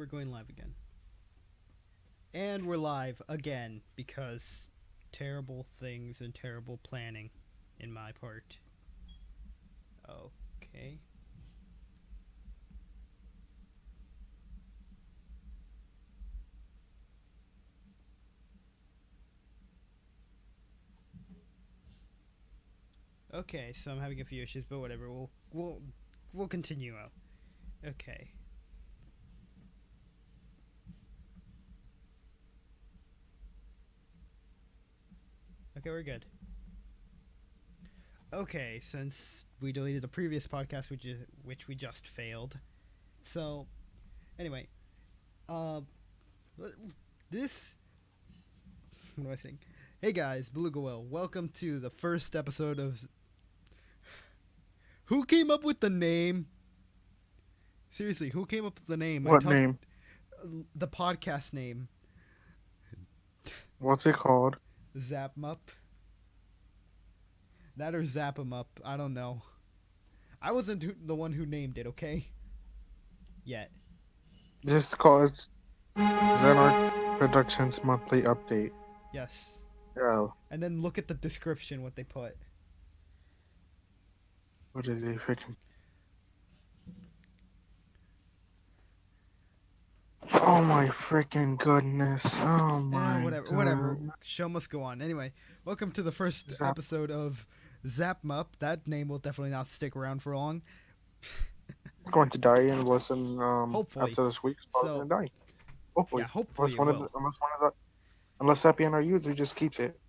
going live again. And we're live again because terrible things and terrible planning in my part. Okay. Okay, so I'm having a few issues, but whatever. We'll continue out. Okay. Okay, we're good. Okay, since we deleted the previous podcast, which we just failed. So, anyway, uh, this. What do I think? Hey guys, Beluga Will. Welcome to the first episode of. Who came up with the name? Seriously, who came up with the name? What name? The podcast name. What's it called? ZAPMUP. That or ZAPMUP. I don't know. I wasn't the one who named it, okay? Yet. Just call it Xenar Productions Monthly Update. Yes. Oh. And then look at the description, what they put. What is it freaking? Oh my freaking goodness. Oh my Whatever. Show must go on. Anyway, welcome to the first episode of ZAPMUP. That name will definitely not stick around for long. It's going to die in less than hopefully. after this week. It's probably going to die. Hopefully. Yeah, hopefully Unless Happy and our user just keeps it.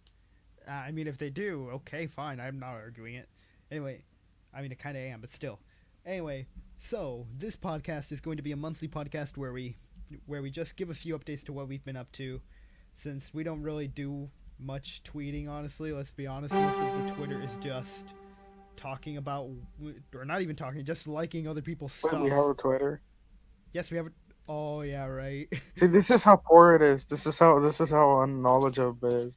I mean, if they do, okay, fine. I'm not arguing it. Anyway, I mean, I kind of am, but still. Anyway, so this podcast is going to be a monthly podcast where we just give a few updates to what we've been up to, since we don't really do much tweeting, honestly. Let's be honest, most of the Twitter is just talking about, or not even talking, just liking other people's stuff. Wait, we have a Twitter? Yes, we have a... Oh, yeah, right. See, this is how poor it is. This is how unknowledgeable it is.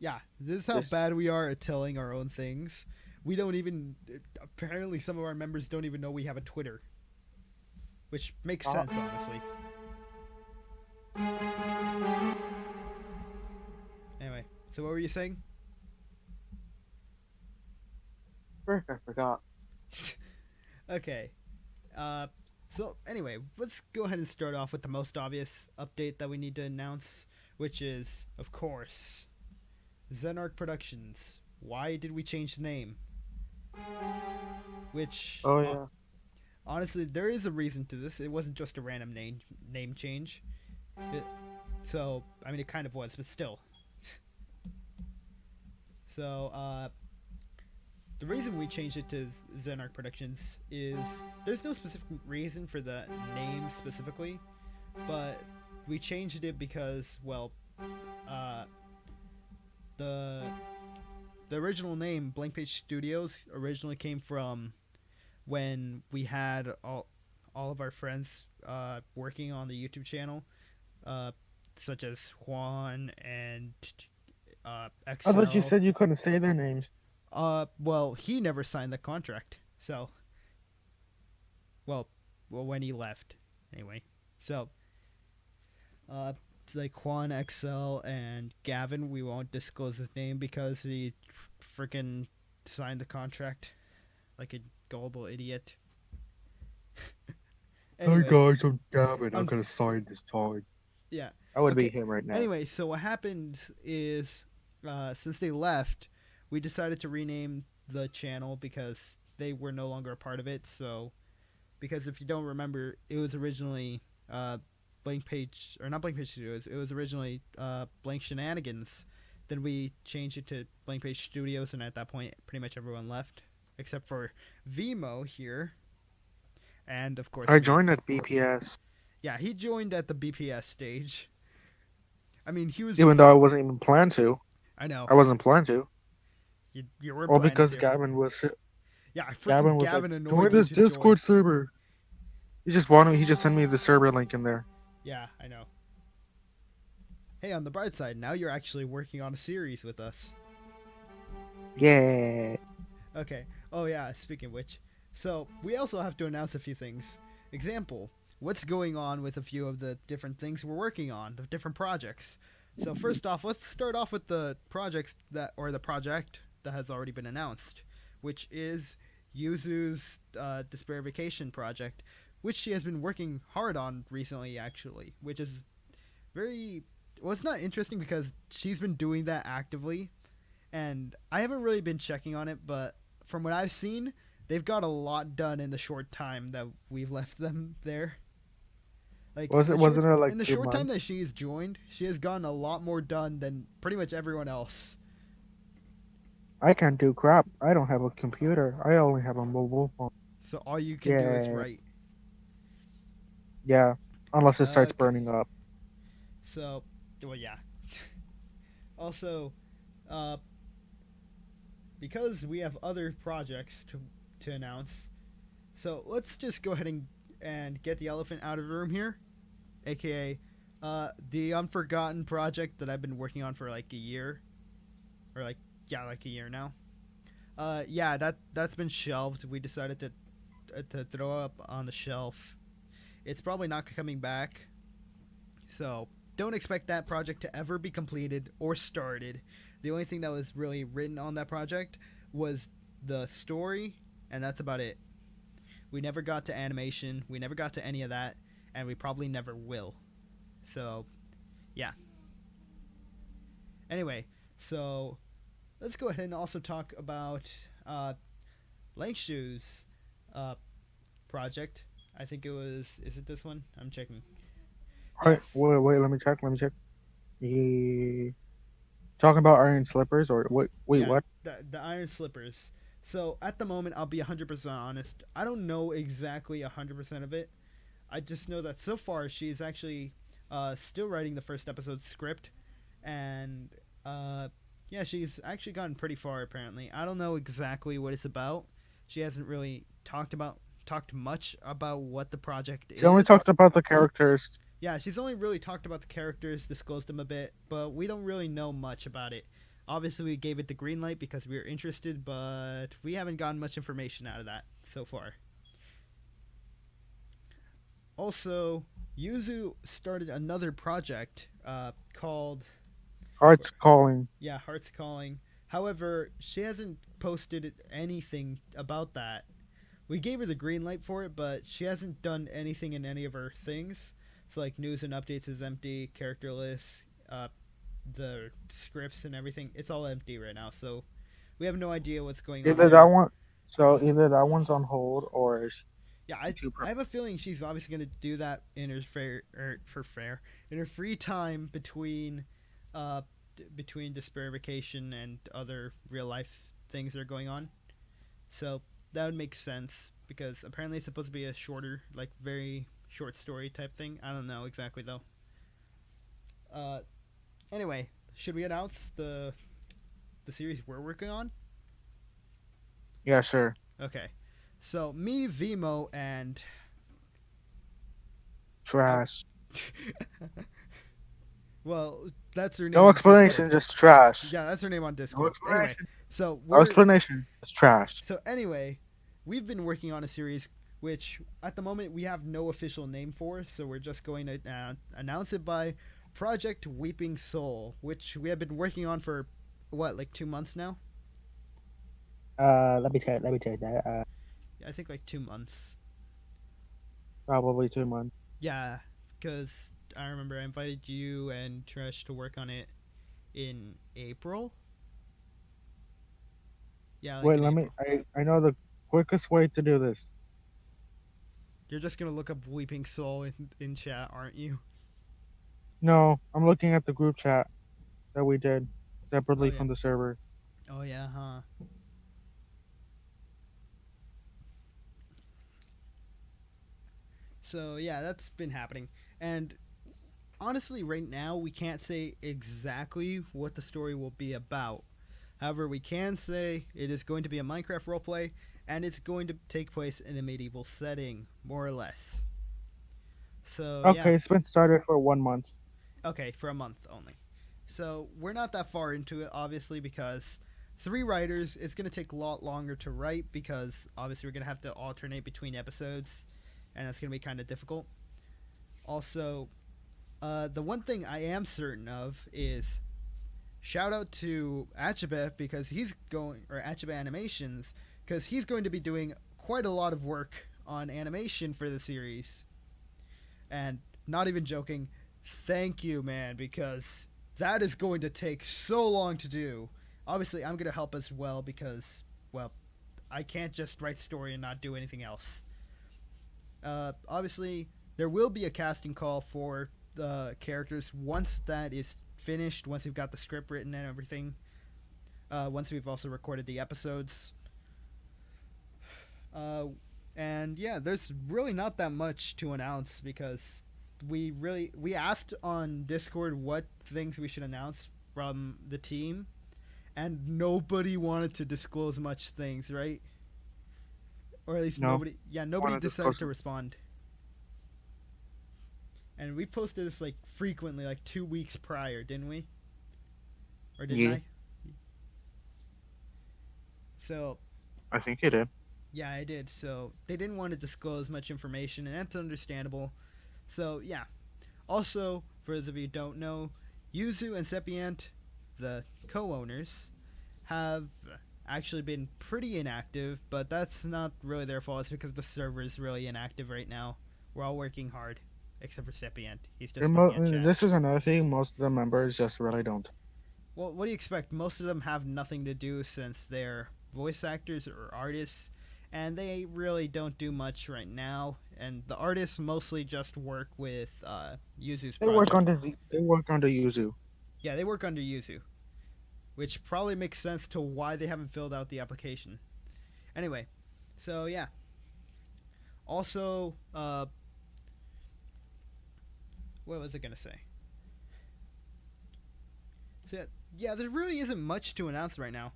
Yeah, this is how bad we are at telling our own things. We don't even... Apparently, some of our members don't even know we have a Twitter. Which makes sense, honestly. Anyway, so what were you saying? I forgot. Okay. So anyway, let's go ahead and start off with the most obvious update that we need to announce, which is, of course, Zenark Productions. Why did we change the name? Which... Oh, yeah. Honestly, there is a reason to this. It wasn't just a random name change. So, I mean, it kind of was, but still. So, the reason we changed it to Zenark Productions is there's no specific reason for the name specifically, but we changed it because, well, the original name, Blank Page Studios, originally came from when we had all of our friends working on the YouTube channel, such as Juan and XL. I thought you said you couldn't say their names. Well, he never signed the contract, so... Well, when he left, anyway. So, like Juan, XL, and Gavin, we won't disclose his name because he freaking signed the contract like a gullible idiot. Anyway, hey guys, I'm Gavin. I'm gonna sign this time. Yeah. I would be him right now. Anyway, so what happened is, since they left, we decided to rename the channel because they were no longer a part of it. So, because if you don't remember, it was originally Blank Page, or not Blank Page Studios, it was originally Blank Shenanigans. Then we changed it to Blank Page Studios, and at that point, pretty much everyone left, except for Vimo here. And, of course... I joined at BPS. Yeah, he joined at the BPS stage. I mean, he was... Even though I wasn't even planned to. I know. I wasn't planned to. You were all because Gavin was... Yeah, Gavin was Gavin like, join this Discord server. He just sent me the server link in there. Yeah, I know. Hey, on the bright side, now you're actually working on a series with us. Yeah. Okay. Oh, yeah, speaking of which. So, we also have to announce a few things. Example, what's going on with a few of the different things we're working on, the different projects. So first off, let's start off with the projects that, or the project that has already been announced, which is Yuzu's Despair Vacation project, which she has been working hard on recently, actually, which is very. Well, it's not interesting because she's been doing that actively, and I haven't really been checking on it, but from what I've seen, they've got a lot done in the short time that we've left them there. Like Was it wasn't it like in the two short time that months? she's joined, she has gotten a lot more done than pretty much everyone else. I can't do crap. I don't have a computer. I only have a mobile phone. So all you can do is Yeah, write. yeah. Unless it starts Okay. burning up. So, well, yeah. Also, uh, because we have other projects to announce, so let's just go ahead and get the elephant out of the room here, aka the Unforgotten project that I've been working on for like a year, or like a year now. Yeah, that's been shelved. We decided to throw up on the shelf. It's probably not coming back, so don't expect that project to ever be completed or started. The only thing that was really written on that project was the story, and that's about it. We never got to animation, we never got to any of that, and we probably never will. So, yeah. Anyway, so let's go ahead and also talk about Langshu's uh, project. I think it was. Is it this one? I'm checking. Wait, Yes. wait, wait. Let me check. Let me check. He talking about iron slippers or wait, wait, Yeah, what? the Iron Slippers. So at the moment, I'll be 100% honest. I don't know exactly 100% of it. I just know that so far she's actually still writing the first episode script, and yeah, she's actually gotten pretty far apparently. I don't know exactly what it's about. She hasn't really talked much about what the project She only is. talked about the characters. Yeah, she's only really talked about the characters, disclosed them a bit, but we don't really know much about it. Obviously, we gave it the green light because we were interested, but we haven't gotten much information out of that so far. Also, Yuzu started another project called, Hearts calling. yeah, Hearts Calling. However, she hasn't posted anything about that. We gave her the green light for it, but she hasn't done anything in any of her things. So, like, news and updates is empty, character lists, the scripts and everything, it's all empty right now. So, we have no idea what's going on Either that there. one. So either that one's on hold or is Yeah, she too. I have a feeling she's obviously going to do that in her in her free time uh, between Despair Vacation and other real life things that are going on. So that would make sense because apparently it's supposed to be a shorter, like very short story type thing. I don't know exactly though. Uh, anyway, should we announce the series we're working on? Yeah, sure. Okay, so me, Vimo, and uh, Trash. well, that's her name No on Discord. explanation, just trash. Yeah, that's her name on No Discord. Anyway, explanation. so No we're explanation. Just trash. so anyway, we've been working on a series which at the moment we have no official name for, so we're just going to announce it by Project Weeping Soul, which we have been working on for what, like 2 months now? Let me check. Let me check that. Yeah, I think like 2 months. Probably 2 months. Yeah, because I remember I invited you and Trish to work on it in April. Yeah, like Wait, in let me. April. I know the quickest way to do this. You're just gonna look up Weeping Soul in chat, aren't you? No, I'm looking at the group chat that we did Oh separately yeah. from the server. Oh yeah, huh? So yeah, that's been happening. And honestly, right now we can't say exactly what the story will be about. However, we can say it is going to be a Minecraft roleplay, and it's going to take place in a medieval setting, more or less. So yeah, Okay, it's been started for 1 month. okay, for a month only. So we're not that far into it, obviously, because 3 writers it's going to take a lot longer to write because obviously we're going to have to alternate between episodes, and that's going to be kind of difficult. Also, the one thing I am certain of is shout out to Achibe because he's going or Achibe Animations because he's going to be doing quite a lot of work on animation for the series. And not even joking, thank you, man, because that is going to take so long to do. Obviously, I'm going to help as well because, well, I can't just write story and not do anything else. Obviously, there will be a casting call for the characters once that is finished, once we've got the script written and everything. Once we've also recorded the episodes. Uh, and yeah, there's really not that much to announce because we asked on Discord what things we should announce from the team, and nobody wanted to disclose much things, right? Or at least No, nobody want to decided discuss to it. respond. And we posted this like frequently, like 2 weeks prior, didn't we? Or didn't Yeah, I? So I think it did. yeah, I did. So they didn't want to disclose much information, and that's understandable. So yeah. Also, for those of you who don't know, Yuzu and Sepient, the co-owners, have actually been pretty inactive, but that's not really their fault. It's because the server is really inactive right now. We're all working hard, except for Sepient. He's just looking at chat. This is another thing. Most of the members just really don't. Well, what do you expect? Most of them have nothing to do since they're voice actors or artists, and they really don't do much right now. And the artists mostly just work with Yuzu's They work on project. the They work on the Yuzu. Yeah, they work under Yuzu, which probably makes sense to why they haven't filled out the application. Anyway, so yeah. Also, what was I gonna say? So yeah, there really isn't much to announce right now.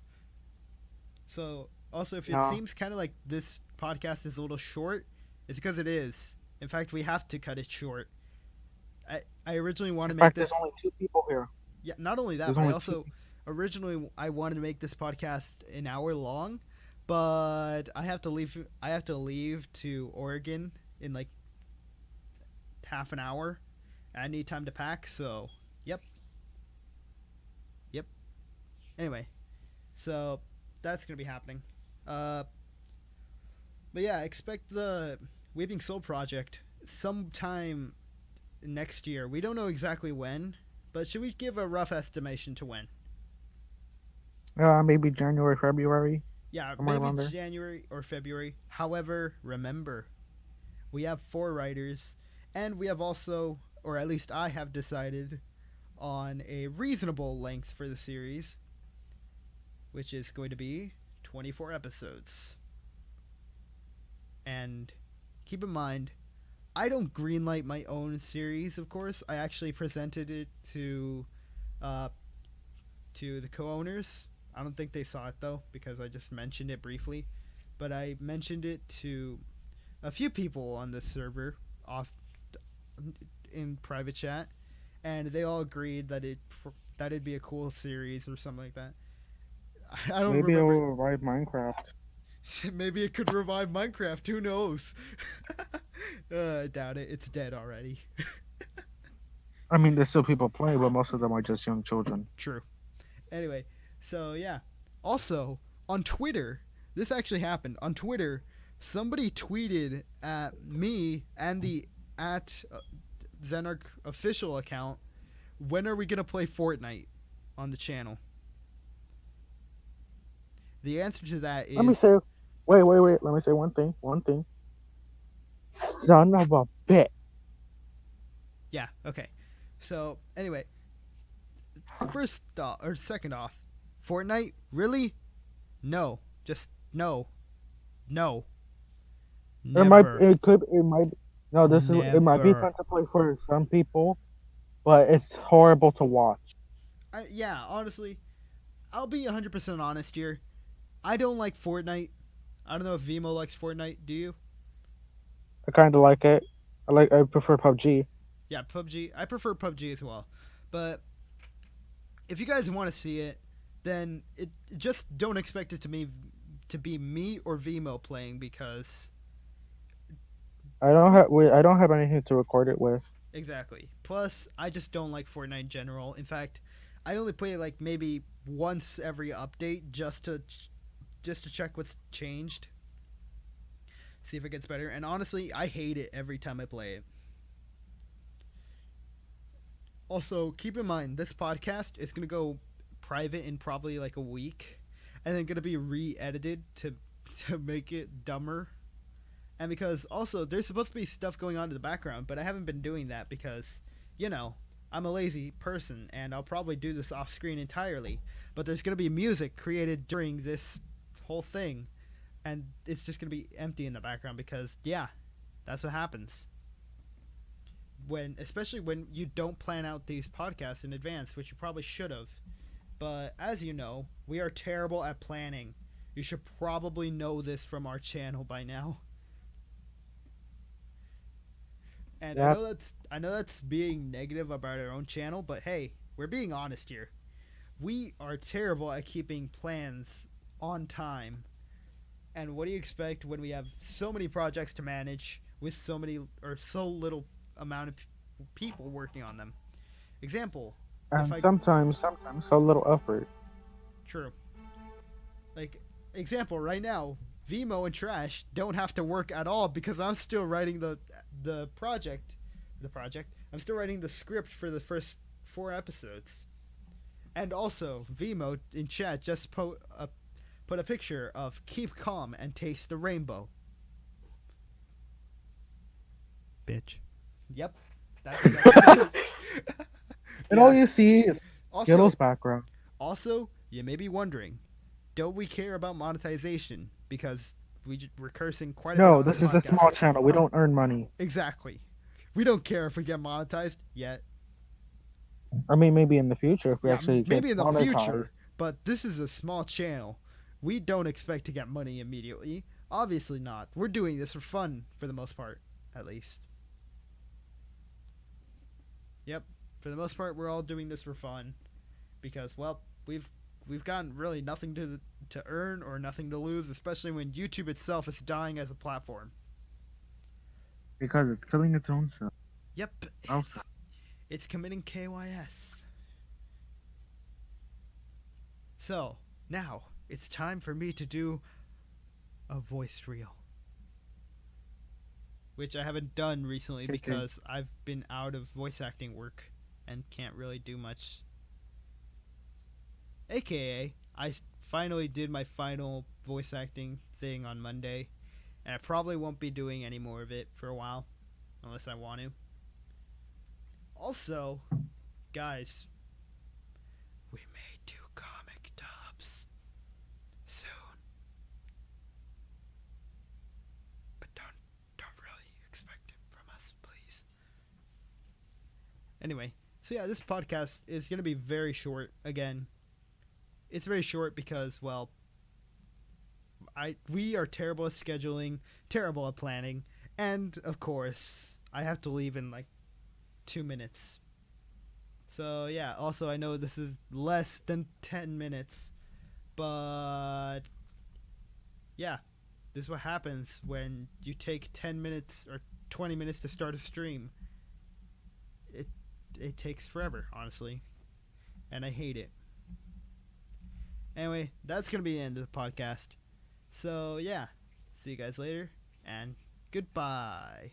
So also, if it No, seems kind of like this podcast is a little short, it's because it is. In fact, we have to cut it short. I originally want in to make fact, there's this. only two people here. Yeah, not only that, There's but I only two. also originally I wanted to make this podcast an hour long, but I have to leave. I have to leave to Oregon in like half an hour. I need time to pack, so yep, yep. Anyway, so that's gonna be happening. Uh, but yeah, expect the Weeping Soul project sometime next year. We don't know exactly when, but should we give a rough estimation to when? Maybe January, February, Yeah, somewhere maybe around there. January or February. However, remember, we have 4 writers, and we have also, or at least I have decided on a reasonable length for the series, which is going to be 24 episodes. And keep in mind, I don't greenlight my own series, of course. I actually presented it uh, to the co-owners. I don't think they saw it though because I just mentioned it briefly, but I mentioned it to a few people on the server off in private chat, and they all agreed that it'd be a cool series or something like that. I don't Maybe it'll remember. revive Minecraft. Maybe it could revive Minecraft. Who knows? I doubt it. It's dead already. I mean, there's still people playing, but most of them are just young children. True. Anyway, so yeah. Also, on Twitter, this actually happened. On Twitter, somebody tweeted at me and the at Zenark official account, when are we going to play Fortnite on the channel? The answer to that Let me is say, wait. Let me say one thing. One thing. Son of a bitch. yeah, okay. So, anyway, first off, or second off, Fortnite? Really? No. Just no. No. Never. It might. No, it might be fun Never. to play for some people, but it's horrible to watch. Yeah, honestly, I'll be 100% honest here. I don't like Fortnite. I don't know if Vimo likes Fortnite. Do you? I kind of like it. I prefer PUBG. Yeah, PUBG. I prefer PUBG as well. But if you guys want to see it, then it just don't expect it to be me or Vimo playing because I don't have anything to record it with. Exactly. Plus, I just don't like Fortnite in general. In fact, I only play it like maybe once every update just to check what's changed, see if it gets better. And honestly, I hate it every time I play it. Also, keep in mind this podcast is gonna go private in probably like a week, and then gonna be re-edited to make it dumber. And because also there's supposed to be stuff going on in the background, but I haven't been doing that because, you know, I'm a lazy person and I'll probably do this off screen entirely. But there's gonna be music created during this whole thing, and it's just gonna be empty in the background because yeah, that's what happens when, especially when you don't plan out these podcasts in advance, which you probably should have. But as you know, we are terrible at planning. You should probably know this from our channel by now. And Yep. I know that's being negative about our own channel, but hey, we're being honest here. We are terrible at keeping plans on time. And what do you expect when we have so many projects to manage with so many or so little amount of people working on them? Example, if And I sometimes so little effort. true. Like example right now, Vimo and Trash don't have to work at all because I'm still writing the project, the project. I'm still writing the script for the first 4 episodes. And also, Vimo in chat just put a picture of keep calm and taste the rainbow. Bitch. Yep, that's exactly what it is. And all Yeah. you see is Also, Skittles background. also, you may be wondering, don't we care about monetization? Because we're cursing quite a bit No, on this this is a podcast. small channel. We don't earn money. Exactly. We don't care if we get monetized yet. I mean, maybe in the future if we Yeah, actually get maybe in the monetized. future, but this is a small channel. We don't expect to get money immediately. Obviously not. We're doing this for fun for the most part, at least. Yep. For the most part, we're all doing this for fun because well, we've gotten really nothing to earn or nothing to lose, especially when YouTube itself is dying as a platform. Because it's killing its own self. Yep, Also, it's committing KYS. So, now it's time for me to do a voice reel, which I haven't done recently Okay. because I've been out of voice acting work and can't really do much. AKA, I finally did my final voice acting thing on Monday, and I probably won't be doing any more of it for a while, unless I want to. Also, guys, we may do comic dubs soon, but don't really expect it from us, please. Anyway, so yeah, this podcast is gonna be very short. Again, it's very short because well, we are terrible at scheduling, terrible at planning, and of course, I have to leave in like 2 minutes. So yeah, also I know this is less than 10 minutes, but yeah, this is what happens when you take 10 minutes or 20 minutes to start a stream. It takes forever, honestly, and I hate it. Anyway, that's going to be the end of the podcast. So yeah, see you guys later, and goodbye.